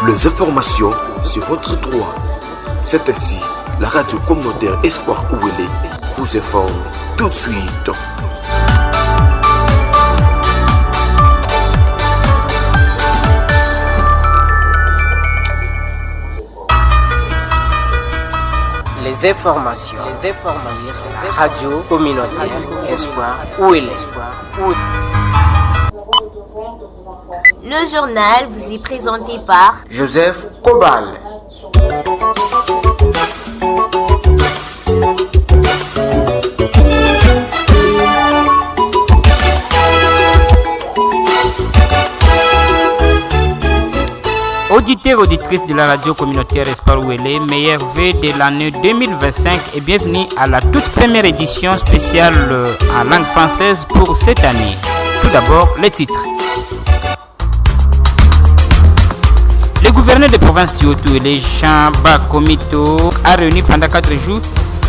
Les informations, c'est votre droit. C'est ainsi, la radio communautaire Espoir Ouélé vous informe tout de suite. Les informations. Radio communautaire Espoir Ouélé. Le journal vous est présenté par Joseph Kobal. Auditeurs, auditrices de la radio communautaire Espoir Ouélé, meilleur vœu de l'année 2025 et bienvenue à la toute première édition spéciale en langue française pour cette année. Tout d'abord, les titres. Le gouverneur de province du Haut-Ouélé, Jean-Baptiste Komito, a réuni pendant 4 jours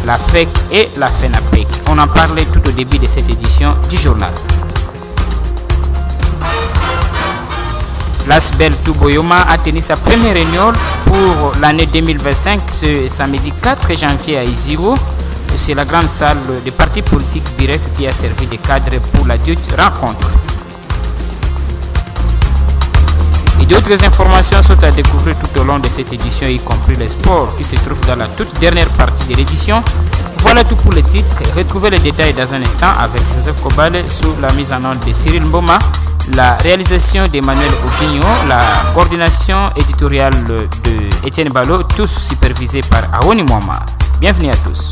la FEC et la FENAPEC. On en parlait tout au début de cette édition du journal. L'Asbel Touboyoma a tenu sa première réunion pour l'année 2025 ce samedi 4 janvier à Iziro. C'est la grande salle des partis politiques directs qui a servi de cadre pour la dite rencontre. Et d'autres informations sont à découvrir tout au long de cette édition, y compris les sports qui se trouvent dans la toute dernière partie de l'édition. Voilà tout pour les titres. Retrouvez les détails dans un instant avec Joseph Kobale sous la mise en onde de Cyril Mboma, la réalisation d'Emmanuel Oquigno, la coordination éditoriale de Étienne Balo, tous supervisés par Awoni Mouama. Bienvenue à tous.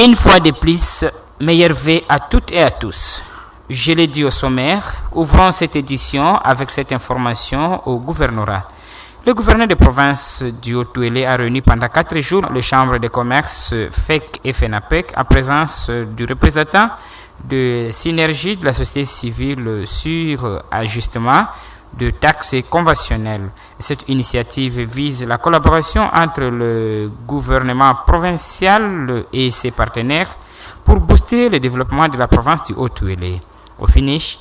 Une fois de plus, meilleur vœu à toutes et à tous. Je l'ai dit au sommaire, ouvrons cette édition avec cette information au gouvernorat. Le gouverneur de province du Haut-Ouélé a réuni pendant 4 jours les chambres de commerce FEC et FENAPEC en présence du représentant de synergie de la société civile sur ajustement de taxes conventionnelles. Cette initiative vise la collaboration entre le gouvernement provincial et ses partenaires pour booster le développement de la province du Haut-Ouélé. Au finish,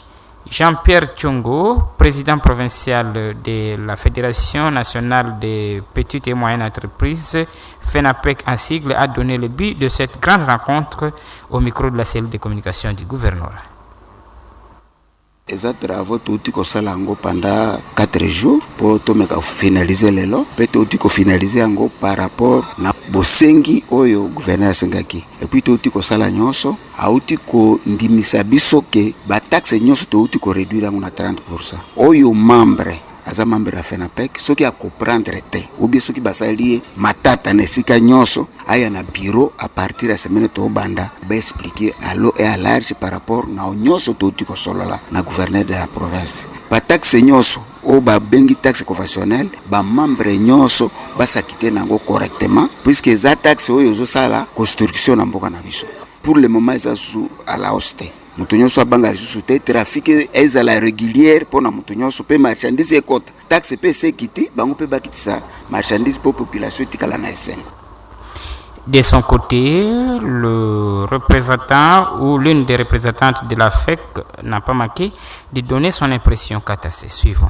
Jean-Pierre Tchongo, président provincial de la Fédération nationale des petites et moyennes entreprises, FENAPEC en sigle, a donné le but de cette grande rencontre au micro de la cellule de communication du gouvernorat. Eza travaux touti ko sala ngo pendant 4 jours pour tomeka finaliser lelo peut touti ko finaliser ngo par rapport na bosengi oyo gouverneur sengaki et puis touti ko sala nyonso auti ko ndimisa biso ke ba taxe nyonso touti ko réduire ngo na 30%. Oyo membre aza membre ya FENAPEC soki a comprendre te ou bien soki basali matata na sika nyonso aya na bureau à partir ya semaine to banda ba expliquer à l'eau et à large par rapport na nyonso touti ko solola na gouverneur de la province. Ba taxe nyonso o ba bengi taxe conventionnelle ba membre nyonso basakite nango correctement puisque za taxe oyo zo sala construction na mboka na biso. Pour le moment ça sous à la hausse. Mutunyoso abanga lisusu te trafic ezala régulière pona mutunyoso pe marchandise ekota taxe pe sekiti bango pe bakitisa marchandise pour population tikala na esengo. De son côté, le représentant ou l'une des représentantes de la FEC n'a pas manqué de donner son impression quant à ces suivants.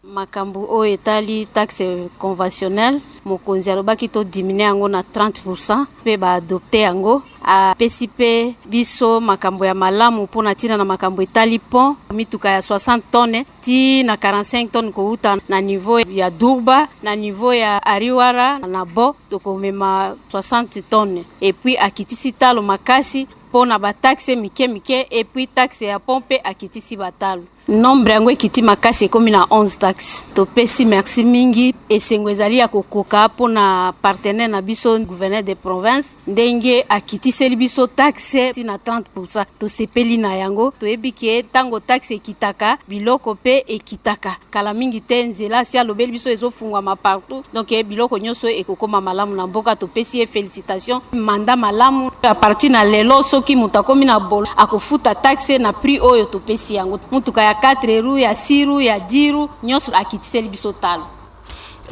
Makambu o etali taxe conventionnelle mokonzi alobaki to diminuer yango na 30% pe ba adopter yango a PCP biso makambo ya malamu mpona tina na makambo etali pont mituka ya 60 tonnes ti na 45 tonnes ko uta na niveau ya Durba na niveau ya Ariwara na Bo to mema 60 tonnes et puis akitisi talo makasi pona ba taxe mike et puis taxe ya pompe akitisi batalo. Nombre yango ekiti makasi ekomi na 11 taxes. Topesi merci mingi esengo ezali ya kokoka pona partenaire na biso gouverneur de province ndenge akitiseli biso taxe na 30%. Tosepeli na yango toyebi ke tango taxe ekitaka biloko pe ekitaka kala mingi te nzela si alobeli biso ezofungwama partout donc biloko nyonso ekokoma malamu na mboka. Topesi félicitations manda malamu a partir na lelo soki mutakomi na bolo akofuta taxe na prix oyo topesi yango mutuka ya 4 roues ya 6 roues ya 10 roues nyonso akitiseli biso talo.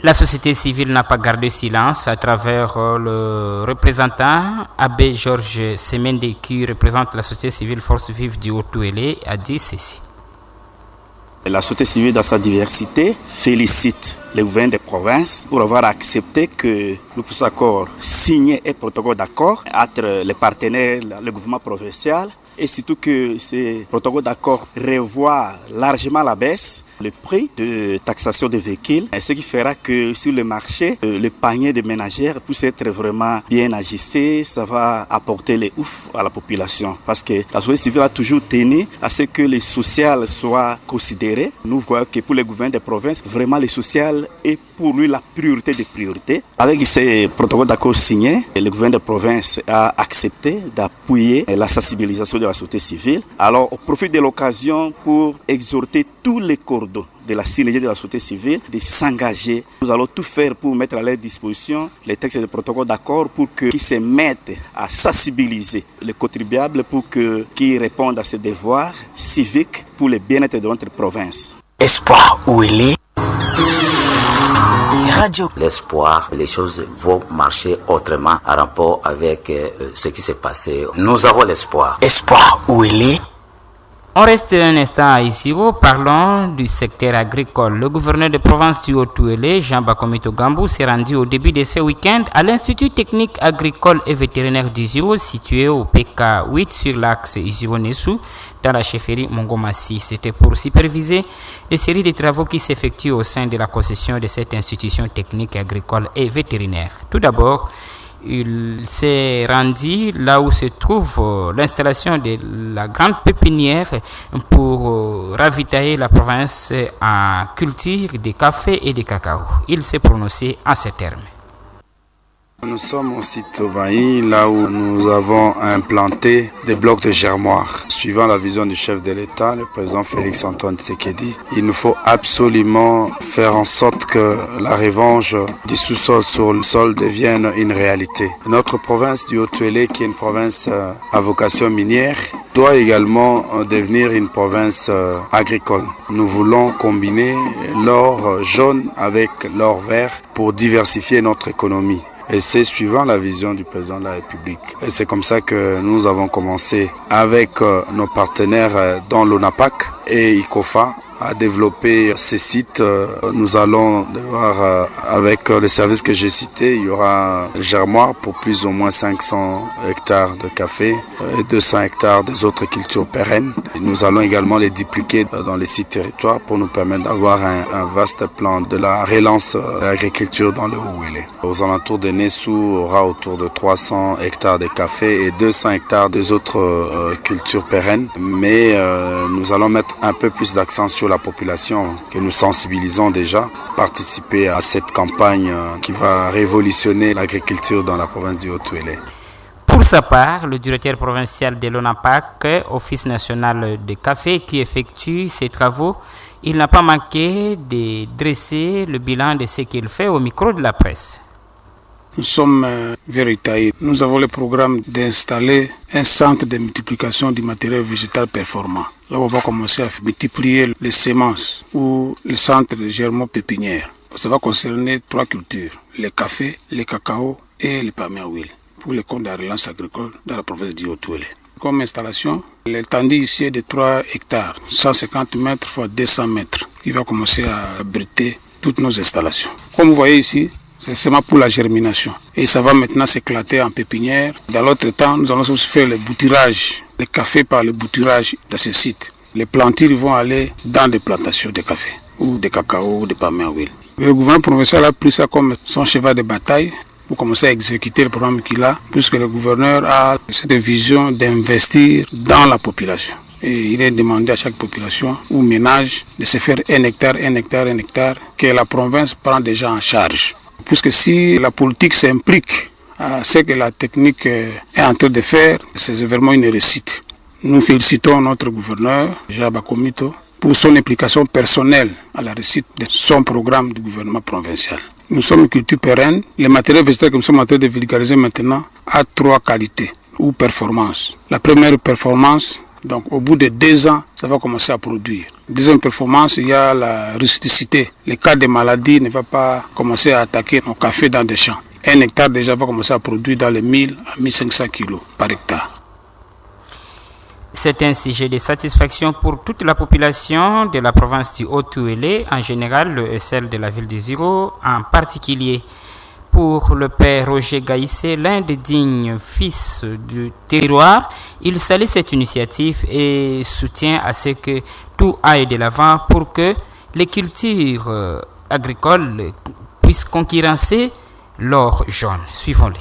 La société civile n'a pas gardé silence à travers le représentant Abbé Georges Semende qui représente la société civile Force Vive du Haut-Ouélé a dit ceci. La société civile dans sa diversité félicite le gouvernement des provinces pour avoir accepté que nous puissions encore signer un protocole d'accord entre les partenaires, le gouvernement provincial, et surtout que ce protocole d'accord revoit largement à la baisse le prix de taxation des véhicules, ce qui fera que sur le marché, le panier des ménagères puisse être vraiment bien ajusté. Ça va apporter les ouf à la population parce que la société civile a toujours tenu à ce que le social soit considéré. Nous voyons que pour le gouvernement des provinces, vraiment le social est pour lui la priorité des priorités. Avec ces protocoles d'accord signés, le gouvernement des provinces a accepté d'appuyer la sensibilisation de la société civile. Alors, on profite de l'occasion pour exhorter tous les cordons de la synergie de la société civile de s'engager. Nous allons tout faire pour mettre à leur disposition les textes de protocole d'accord pour qu'ils se mettent à sensibiliser les contribuables pour qu'ils répondent à ces devoirs civiques pour le bien-être de notre province. Espoir Ouélé. Radio. L'espoir, les choses vont marcher autrement en rapport avec ce qui s'est passé. Nous avons l'espoir. Espoir Ouélé. On reste un instant à Isiro, parlons du secteur agricole. Le gouverneur de province du Haut-Ouélé, Jean Bakomito Gambou, s'est rendu au début de ce week-end à l'Institut technique agricole et vétérinaire d'Isiro, situé au PK 8 sur l'axe Isiro-Nessou, dans la chefferie Mongomassi. C'était pour superviser les séries de travaux qui s'effectuent au sein de la concession de cette institution technique agricole et vétérinaire. Tout d'abord, il s'est rendu là où se trouve l'installation de la grande pépinière pour ravitailler la province en culture de café et de cacao. Il s'est prononcé en ces termes. Nous sommes au site Obaï, là où nous avons implanté des blocs de germoire. Suivant la vision du chef de l'État, le président Félix-Antoine Tshisekedi, il nous faut absolument faire en sorte que la revanche du sous-sol sur le sol devienne une réalité. Notre province du Haut-Ouélé, qui est une province à vocation minière, doit également devenir une province agricole. Nous voulons combiner l'or jaune avec l'or vert pour diversifier notre économie. Et c'est suivant la vision du président de la République. Et c'est comme ça que nous avons commencé avec nos partenaires dans l'ONAPAC et ICOFA à développer ces sites. Nous allons devoir, avec les services que j'ai cités, il y aura germoire pour plus ou moins 500 hectares de café et 200 hectares des autres cultures pérennes. Nous allons également les dupliquer dans les sites territoires pour nous permettre d'avoir un vaste plan de la relance de l'agriculture dans le Haut-Ouélé. Aux alentours de Nessou, aura autour de 300 hectares de café et 200 hectares des autres cultures pérennes. Mais nous allons mettre un peu plus d'accent sur la population que nous sensibilisons déjà, participer à cette campagne qui va révolutionner l'agriculture dans la province du Haut-Ouélé. Pour sa part, le directeur provincial de l'ONAPAC, Office national de café, qui effectue ses travaux, il n'a pas manqué de dresser le bilan de ce qu'il fait au micro de la presse. Nous sommes véritables. Nous avons le programme d'installer un centre de multiplication du matériel végétal performant. Là, on va commencer à multiplier les semences ou le centre de germo-pépinière. Ça va concerner 3 cultures, le café, le cacao et le palmier à huile, pour le compte de la relance agricole dans la province du Haut-Ouélé. Comme installation, l'étendue ici est de 3 hectares, 150 mètres x 200 mètres, qui va commencer à abriter toutes nos installations. Comme vous voyez ici, c'est seulement pour la germination. Et ça va maintenant s'éclater en pépinière. Dans l'autre temps, nous allons aussi faire le bouturage, le café par le bouturage de ce site. Les plantures vont aller dans des plantations de café, ou de cacao, ou de palmier à huile. Le gouvernement provincial a pris ça comme son cheval de bataille pour commencer à exécuter le programme qu'il a, puisque le gouverneur a cette vision d'investir dans la population. Et il est demandé à chaque population ou ménage de se faire 1 hectare, que la province prend déjà en charge. Puisque si la politique s'implique à ce que la technique est en train de faire, c'est vraiment une réussite. Nous félicitons notre gouverneur, Jean Bakomito, pour son implication personnelle à la réussite de son programme du gouvernement provincial. Nous sommes une culture pérenne. Les matériels végétaux que nous sommes en train de vulgariser maintenant a 3 qualités ou performances. La première performance Donc au bout de 2 ans, ça va commencer à produire. Deuxième performance, il y a la rusticité. Les cas de maladie ne vont pas commencer à attaquer nos cafés dans des champs. 1 hectare déjà va commencer à produire dans les 1000 à 1500 kilos par hectare. C'est un sujet de satisfaction pour toute la population de la province du Haut-Uélé en général et celle de la ville de Ziro en particulier. Pour le père Roger Gaïssé, l'un des dignes fils du terroir, il salue cette initiative et soutient à ce que tout aille de l'avant pour que les cultures agricoles puissent concurrencer l'or jaune. Suivons-les.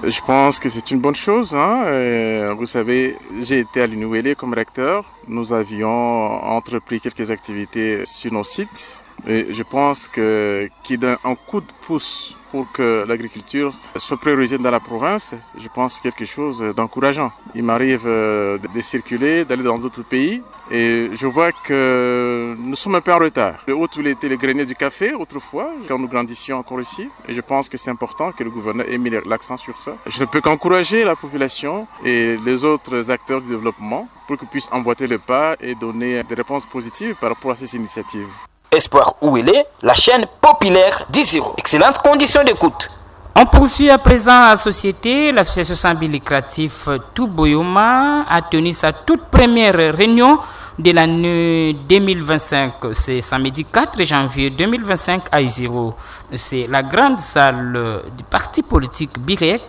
Je pense que c'est une bonne chose. Vous savez, j'ai été à l'Inuélé comme recteur. Nous avions entrepris quelques activités sur nos sites. Et je pense qu'il donne un coup de pouce pour que l'agriculture soit priorisée dans la province. Je pense quelque chose d'encourageant. Il m'arrive de circuler, d'aller dans d'autres pays et je vois que nous sommes un peu en retard. Le Haut-Uélé était le grenier du café autrefois, quand nous grandissions encore ici. Et je pense que c'est important que le gouverneur ait mis l'accent sur ça. Je ne peux qu'encourager la population et les autres acteurs du développement pour qu'ils puissent emboîter le pas et donner des réponses positives par rapport à ces initiatives. Espoir Ouélé, la chaîne populaire d'Iziro. Excellente condition d'écoute. On poursuit à présent à la société. L'association sans but lucratif Touboyoma a tenu sa toute première réunion de l'année 2025. C'est samedi 4 janvier 2025 à Iziro. C'est la grande salle du parti politique Birek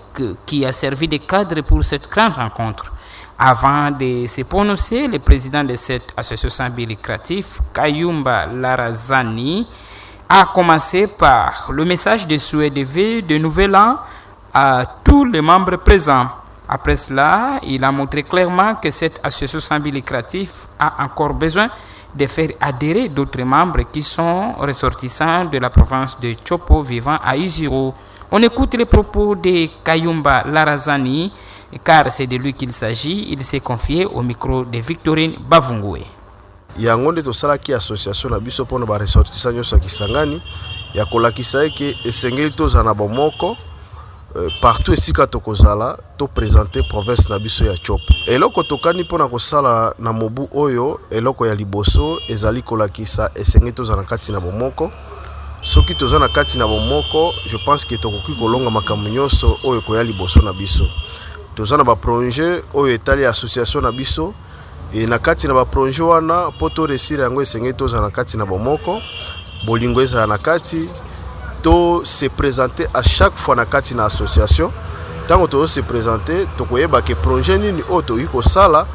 qui a servi de cadre pour cette grande rencontre. Avant de se prononcer, le président de cette association sans but lucratif, Kayumba Larazani, a commencé par le message de souhait de vœux de nouvel an à tous les membres présents. Après cela, il a montré clairement que cette association sans but lucratif a encore besoin de faire adhérer d'autres membres qui sont ressortissants de la province de Chopo vivant à Iziro. On écoute les propos de Kayumba Larazani, car c'est de lui qu'il s'agit. Il s'est confié au micro de Victorine Bavungwe. yango nde tosalaki association na biso mpona baressortissant nyonso ya Kisangani ya kolakisa eke esengeli tozala na bomoko partout esika tokozala topresente province na biso ya Chopo. Eloko tokani mpona kosala na mobu oyo eloko ya liboso ezali kolakisa esengeli tozala na kati na bomoko. Soki toza na kati na bomoko, je pense que tokoki kolonga makambo nyonso oyo koya liboso na biso. Toza na ba projet oyo etali association na biso e na kati na ba projet wana poto resira yango esengeli toza na kati na bomoko. Bolingo eza na kati to se présenter à chaque fois na kati na association. Tango to se présenter tokoyeba ke projet nini oyo toyi kosala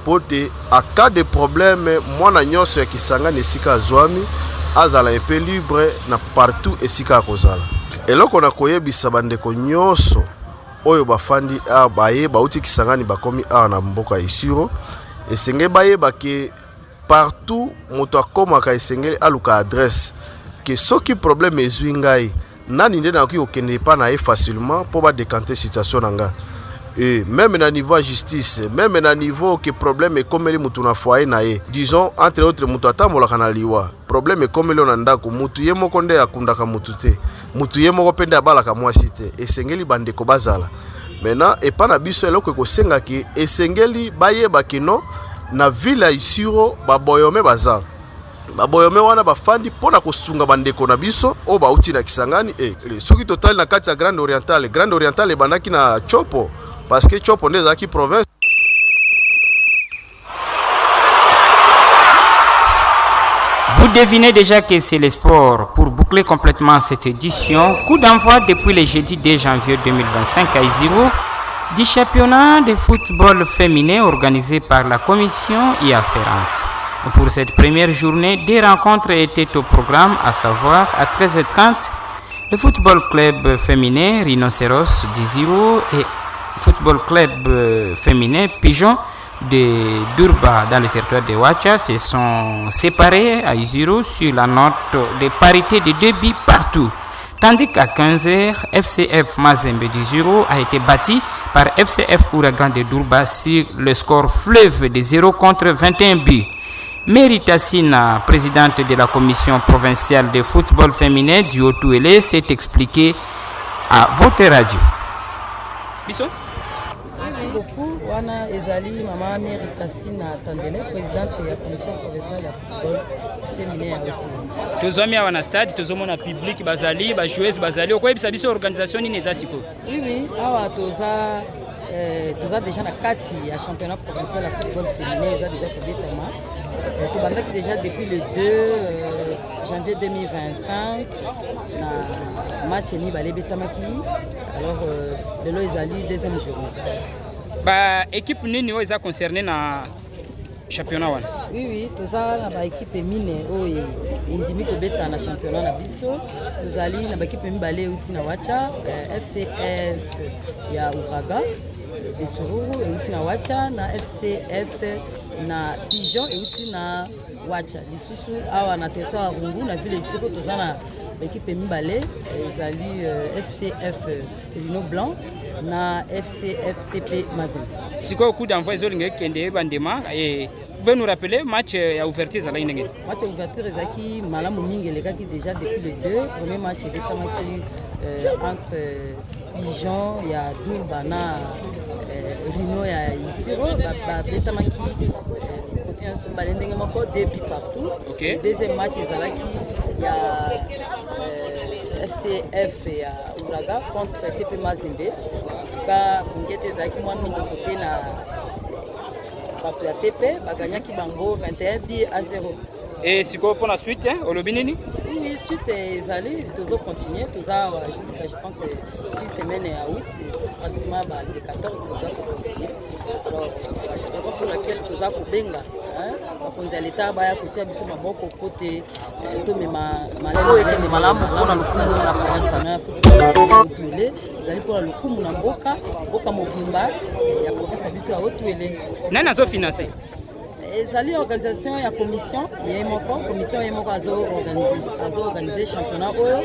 pote a cas de problème mwana nyonso ya Kisangani esika azwami azala un peu libre na partout esika akozala. Eloko na koyebisa bandeko nyonso oyo bafandi a baye bauti Kisangani bakomi a na mboka Isiro esenge baye ke partout moto akomaka esengeli aluka adresse ke soki problème ezwi ngai nani nde nakoki kokende pa na ye facilement po ba décanter situation na nga. Et même na niveau justice, même na niveau que problème est comme les mutu na foyer na ye. Disons entre autres mutu atambolaka na liwa. Problème est comme le na ndako mutu ye moko nde akundaka mutu te. Mutu ye moko pende abalaka mwasi te. Esengeli bandeko bazala. Maintenant et pas na biso eloko ko senga ki esengeli bayeba kino na ville ya Isiro baboyome baza. Baboyome wana bafandi pona kosunga bandeko na biso o bauti na Kisangani soki total na kati ya Grande Orientale bandaki na Chopo. Parce que Chopo n'est pas province. Vous devinez déjà que c'est le sport. Pour boucler complètement cette édition, coup d'envoi depuis le jeudi 2 janvier 2025 à Iziro du championnat de football féminin organisé par la commission y afférente. Pour cette première journée, des rencontres étaient au programme, à savoir à 13h30, le football club féminin Rhinocéros d'Iziro et football club féminin Pigeon de Durba dans le territoire de Ouacha se sont séparés à Iziro sur la note de parité de 2 buts partout. Tandis qu'à 15h, FCF Mazembe d'Iziro a été bâti par FCF Ouragan de Durba sur le score fleuve de 0 contre 21 buts. Merita Sina, présidente de la commission provinciale de football féminin du Haut-Uélé, s'est expliquée à votre radio. Merci beaucoup. wana ezali mama Mary Kassina Tandele, présidente de la commission provinciale de football féminin. Tozomi awa stade tozomona public bazali ba joueuse bazali okoyebisa biso organisation nini eza siko. Oui, awa toza déjà na kati ya championnat provincial de football féminin eza déjà kobetama. Tobandaki déjà depuis le 2 janvier 2025 na match mibale betamaki. Alors lelo ezali deuxième journée. Ba équipe nini oyo eza concerné na championnat wana? Oui, toza na ba équipe mine oyo indimi kobeta na championnat na biso. Tozali na ba équipe mibale uti na Wacha, FCF ya Uraga de Sururu uti na Wacha na FCF na Pigeon uti na Wacha. Lisusu awa na territoire Rungu na ville Isiko toza na équipe mibale ezali FCF Lino Blanc na FCFTP Mazembe. Siko au coup d'envoi zolinga kende bandema et vous pouvez nous rappeler match à ouverture zala inenge? Match à ouverture ezaki malamu mingi lekaki déjà depuis le 2 premier match etamaki entre Pigeon ya Dumba na Rino ya Isiro betamaki côté un somba ndenge moko depuis partout. Okay. Deuxième match ezalaki ya FCF ya Uraga contre TP Mazembe. Ka ngete zaki mwa mingi côté na bato ya TP baganyaki bango 21-0. Et siko pour la suite olobi nini? Oui, suite ezali tozo continuer toza jusqu'à je pense 10 semaines à 8 pratiquement le 14 toza continuer. Alors raison pour laquelle toza kobenga bakonzi ya leta baya kotia biso maboko kote tomema malemo ekende malamu mpona lokumu na province na football ezali mpona lokumu na mboka mobimba ya province na biso ya Haut-Uele. Nani azofinanse? ezali organisation ya commission yemoko azo-organiser championnat oyo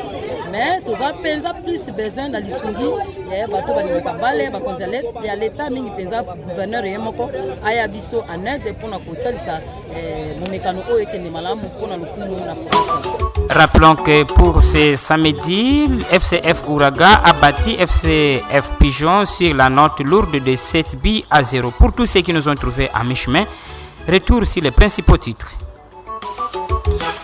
mais toza mpenza plus besoin na lisungi ya bato balingaka bale bakonzi ya leta mingi mpenza gouverneur yemoko aya biso en aide mpona kosalisa momekano oyo ekende malamu mpona lokumu na province. Rappelons que pour ce samedi, FCF Uraga a battu FCF Pigeon sur la note lourde de 7-0. Pour tous ceux qui nous ont trouvés à mi-chemin, retour sur les principaux titres.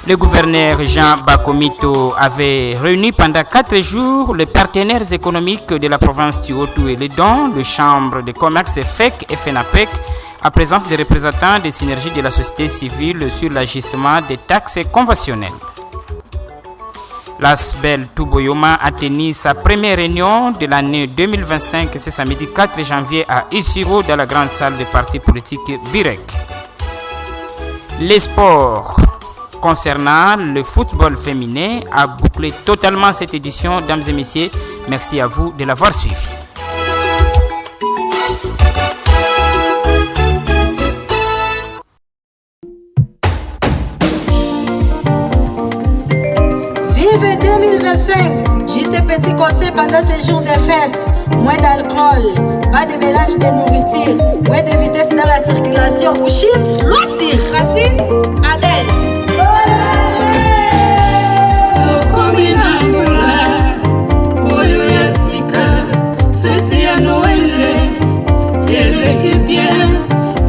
Le gouverneur Jean Bakomito avait réuni pendant 4 jours les partenaires économiques de la province du Haut-Uele, dont le Chambre de commerce FEC et FENAPEC, en présence des représentants des synergies de la société civile sur l'ajustement des taxes conventionnelles. L'ASBEL Touboyoma a tenu sa première réunion de l'année 2025 ce samedi 4 janvier à Isiro dans la grande salle des partis politiques Birek. Les sports concernant le football féminin a bouclé totalement cette édition, dames et messieurs. Merci à vous de l'avoir suivi. Vive 2025! Juste un petit conseil pendant ces jours de fête. Moins d'alcool, pas de mélange de nourriture, moins de vitesse dans la circulation. Ouchit, loisir, Racine, Adèle.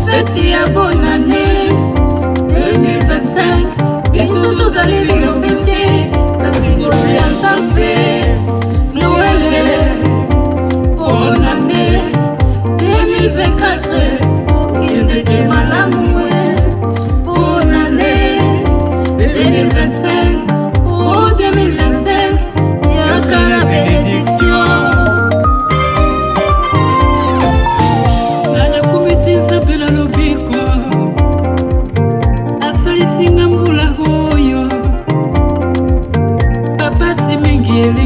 Fête ya bonne année 2025. Bisous tous allez vivre bébé. Kasi ya Nzambe. Noël. Bonne année 2024. Okinde de malamu. Bonne année 2025. Oh 2025. Yaka la bénédiction.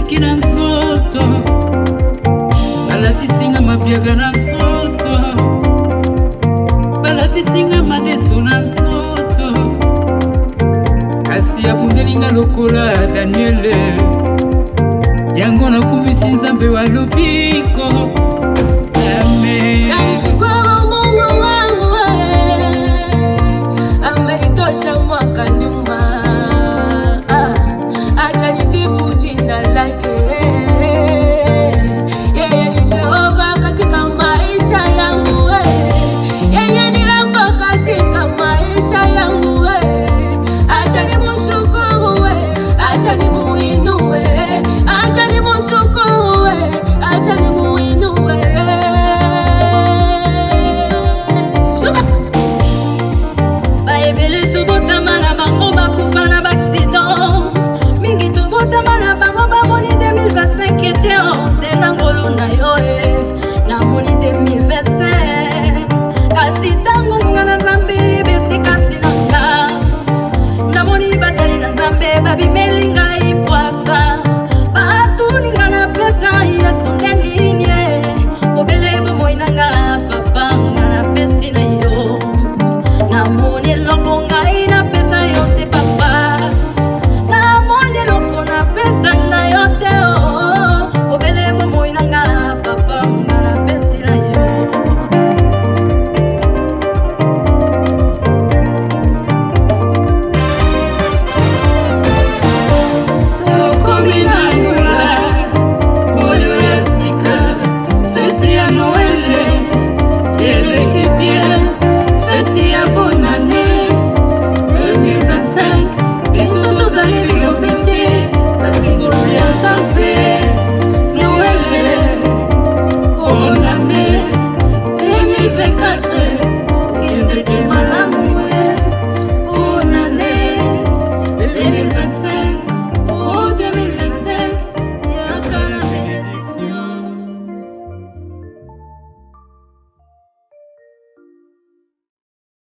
Kina nsoto balatisinga mabiaga na nsoto balatisinga madeso na nsoto kasi abundelinga lokola Daniele yango nakumisi Nzambe wa lobiko. Amen. Namshukuru Mungu wangu amenitosha mwaka nyuma. Acha nisifu jina lake.